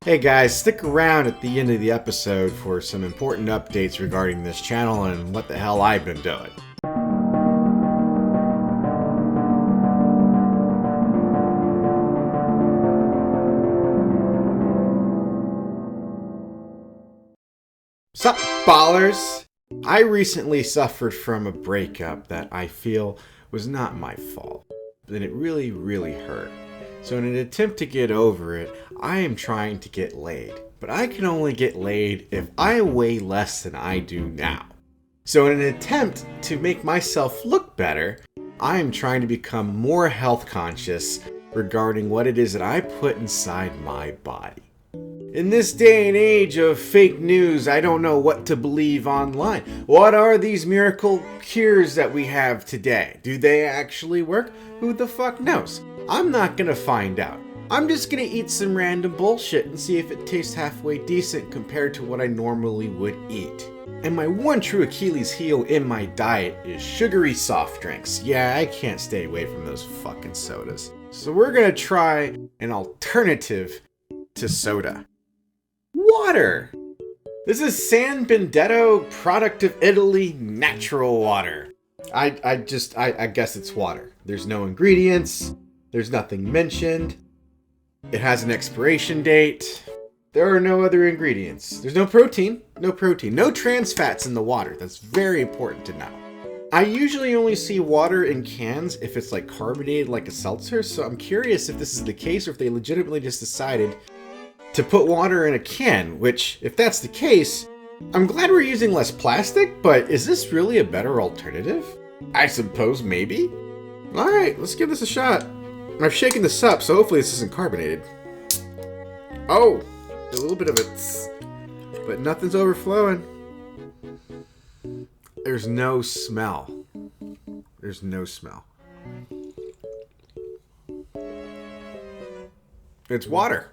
Hey guys, stick around at the end of the episode for some important updates regarding this channel and what the hell I've been doing. Sup, ballers? I recently suffered from a breakup that I feel was not my fault, but it really hurt. So in an attempt to get over it, I am trying to get laid. But I can only get laid if I weigh less than I do now. So in an attempt to make myself look better, I am trying to become more health conscious regarding what it is that I put inside my body. In this day and age of fake news, I don't know what to believe online. What are these miracle cures that we have today? Do they actually work? Who the fuck knows? I'm not gonna find out. I'm just gonna eat some random bullshit and see if it tastes halfway decent compared to what I normally would eat. And my one true Achilles heel in my diet is sugary soft drinks. Yeah, I can't stay away from those fucking sodas. So we're gonna try an alternative to soda. Water! This is San Benedetto, product of Italy, natural water. I guess it's water. There's no ingredients. There's nothing mentioned. It has an expiration date. There are no other ingredients. There's no protein. No trans fats in the water. That's very important to know. I usually only see water in cans if it's like carbonated like a seltzer, so I'm curious if this is the case or if they legitimately just decided to put water in a can, which, if that's the case, I'm glad we're using less plastic, but is this really a better alternative? I suppose maybe? Alright, let's give this a shot. I've shaken this up, so hopefully this isn't carbonated. Oh, a little bit of it, but nothing's overflowing. There's no smell. There's no smell. It's water.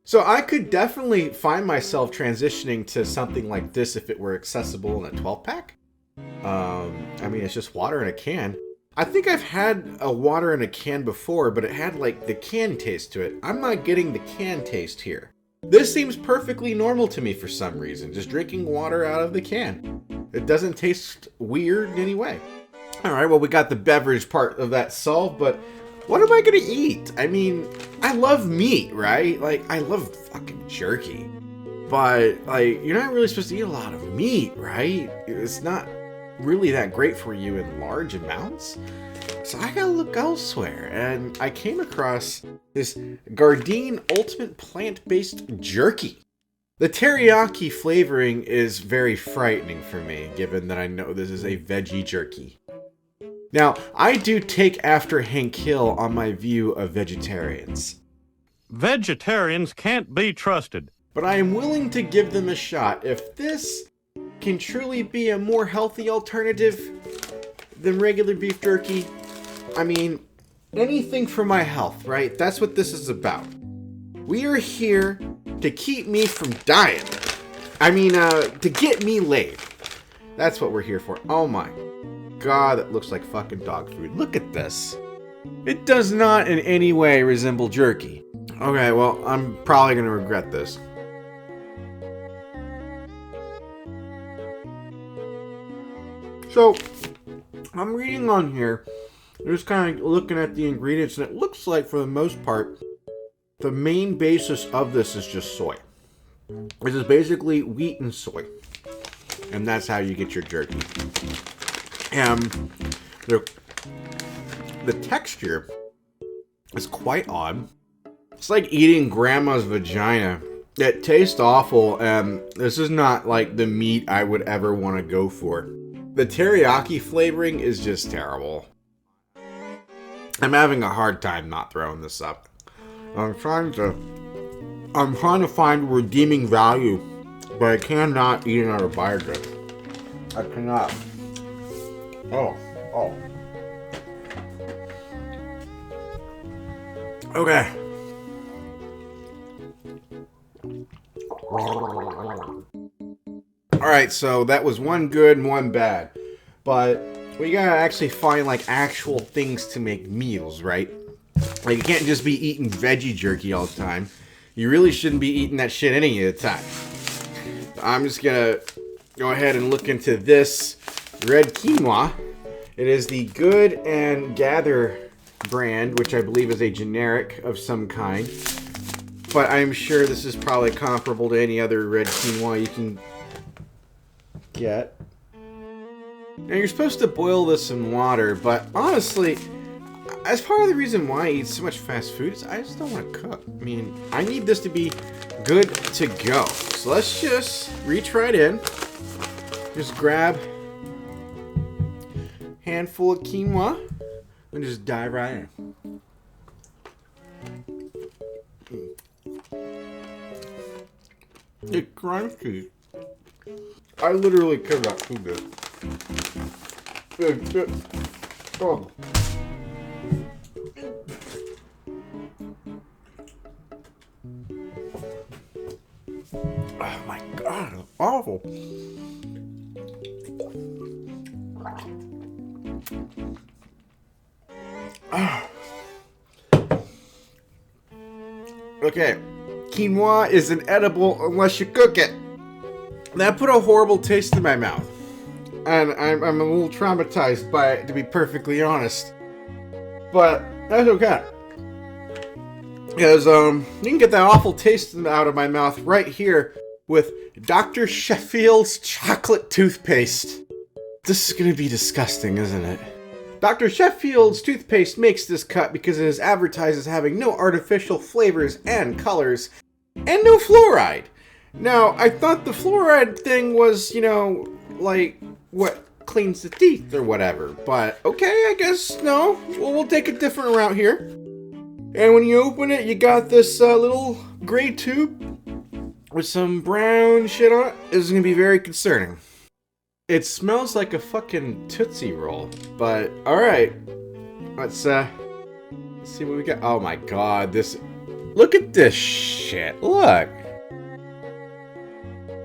So I could definitely find myself transitioning to something like this if it were accessible in a 12-pack. I mean, it's just water in a can. I think I've had a water in a can before, but it had like the can taste to it. I'm not getting the can taste here. This seems perfectly normal to me for some reason, just drinking water out of the can. It doesn't taste weird in any way. Alright, well we got the beverage part of that solved, but what am I gonna eat? I mean, I love meat, right? Like, I love fucking jerky. But, like, you're not really supposed to eat a lot of meat, right? It's not really that great for you in large amounts. So I gotta look elsewhere. And I came across this Gardein Ultimate Plant-Based Jerky. The teriyaki flavoring is very frightening for me, given that I know this is a veggie jerky. Now, I do take after Hank Hill on my view of vegetarians. Vegetarians can't be trusted. But I am willing to give them a shot if this can truly be a more healthy alternative than regular beef jerky. I mean, anything for my health, right? That's what this is about. We are here to keep me from dying. To get me laid. That's what we're here for. Oh my God, that looks like fucking dog food. Look at this. It does not in any way resemble jerky. Okay, well, I'm probably gonna regret this. So, I'm reading on here, just kind of looking at the ingredients, and it looks like, for the most part, the main basis of this is just soy. This is basically wheat and soy. And that's how you get your jerky. And the texture is quite odd. It's like eating grandma's vagina. It tastes awful, and this is not like the meat I would ever want to go for. The teriyaki flavoring is just terrible. I'm having a hard time not throwing this up. I'm trying to find redeeming value, but I cannot eat another bite of it. I cannot. Oh. Okay. Alright, so that was one good and one bad. But we gotta actually find like actual things to make meals, right? Like, you can't just be eating veggie jerky all the time. You really shouldn't be eating that shit any of the time. I'm just gonna go ahead and look into this red quinoa. It is the Good and Gather brand, which I believe is a generic of some kind. But I'm sure this is probably comparable to any other red quinoa you can get. Now you're supposed to boil this in water, but honestly, as part of the reason why I eat so much fast food is I just don't want to cook. I mean, I need this to be good to go. So let's just reach right in. Just grab a handful of quinoa and just dive right in. It's crunchy. I literally could not do this. Oh. Oh my god, awful. Okay, quinoa isn't edible unless you cook it. That put a horrible taste in my mouth. And I'm a little traumatized by it, to be perfectly honest. But that's okay. Because you can get that awful taste out of my mouth right here with Dr. Sheffield's chocolate toothpaste. This is going to be disgusting, isn't it? Dr. Sheffield's toothpaste makes this cut because it is advertised as having no artificial flavors and colors, and no fluoride. Now, I thought the fluoride thing was, like what cleans the teeth or whatever, but okay, I guess no. Well, we'll take a different route here. And when you open it, you got this little gray tube with some brown shit on it. This is going to be very concerning. It smells like a fucking Tootsie Roll, but alright. Let's see what we got. Oh my god, look at this shit. Look.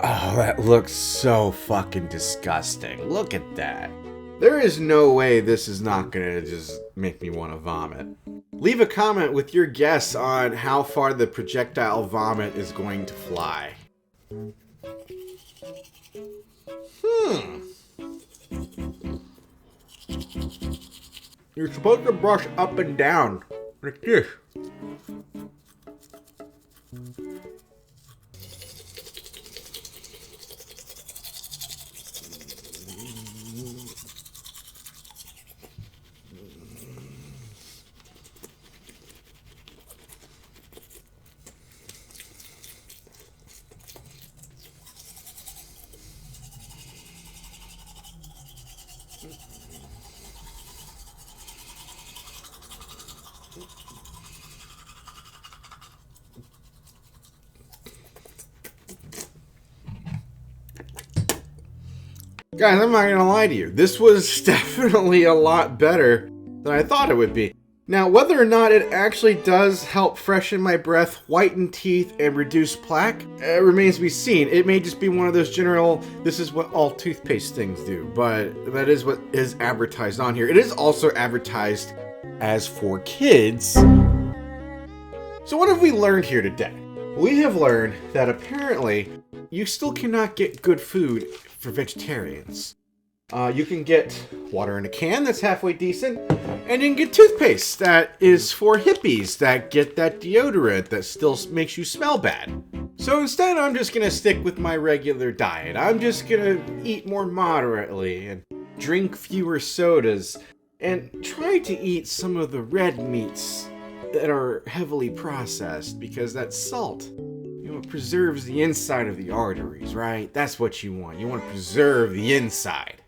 Oh, that looks so fucking disgusting. Look at that. There is no way this is not gonna just make me want to vomit. Leave a comment with your guess on how far the projectile vomit is going to fly. You're supposed to brush up and down like this. Guys, I'm not gonna lie to you. This was definitely a lot better than I thought it would be. Now, whether or not it actually does help freshen my breath, whiten teeth, and reduce plaque, remains to be seen. It may just be one of those general, this is what all toothpaste things do, but that is what is advertised on here. It is also advertised as for kids. So what have we learned here today? We have learned that apparently you still cannot get good food for vegetarians. You can get water in a can that's halfway decent, and you can get toothpaste that is for hippies that get that deodorant that still makes you smell bad. So instead, I'm just gonna stick with my regular diet. I'm just gonna eat more moderately and drink fewer sodas and try to eat some of the red meats that are heavily processed because that salt, it preserves the inside of the arteries, right? That's what you want. You want to preserve the inside.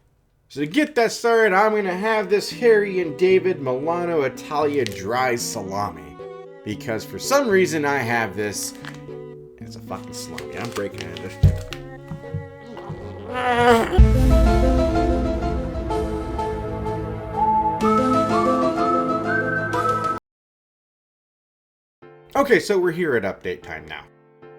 So to get that started, I'm going to have this Harry and David Milano Italia dry salami. Because for some reason I have this, and it's a fucking salami. I'm breaking it. Okay, so we're here at update time now.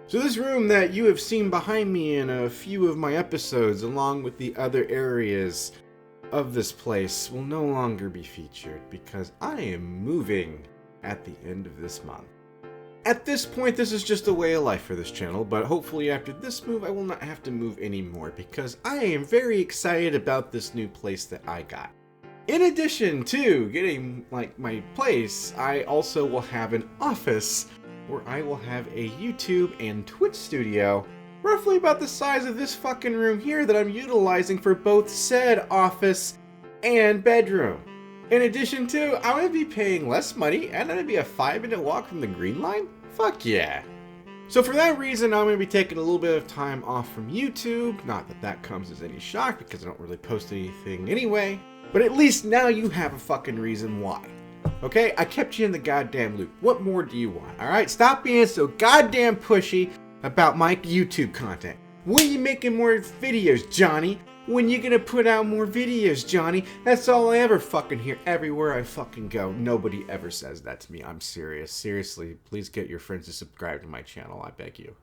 So this room that you have seen behind me in a few of my episodes, along with the other areas of this place, will no longer be featured because I am moving at the end of this month. At this point, this is just a way of life for this channel, but hopefully after this move, I will not have to move anymore because I am very excited about this new place that I got. In addition to getting, like, my place, I also will have an office where I will have a YouTube and Twitch studio roughly about the size of this fucking room here that I'm utilizing for both said office and bedroom. In addition to, I'm going to be paying less money and I'm going to be a 5-minute walk from the Green Line? Fuck yeah. So for that reason, I'm going to be taking a little bit of time off from YouTube. Not that that comes as any shock because I don't really post anything anyway. But at least now you have a fucking reason why. Okay? I kept you in the goddamn loop. What more do you want? Alright? Stop being so goddamn pushy about my YouTube content. When are you making more videos, Johnny? When you gonna put out more videos, Johnny? That's all I ever fucking hear everywhere I fucking go. Nobody ever says that to me. I'm serious. Seriously, please get your friends to subscribe to my channel. I beg you.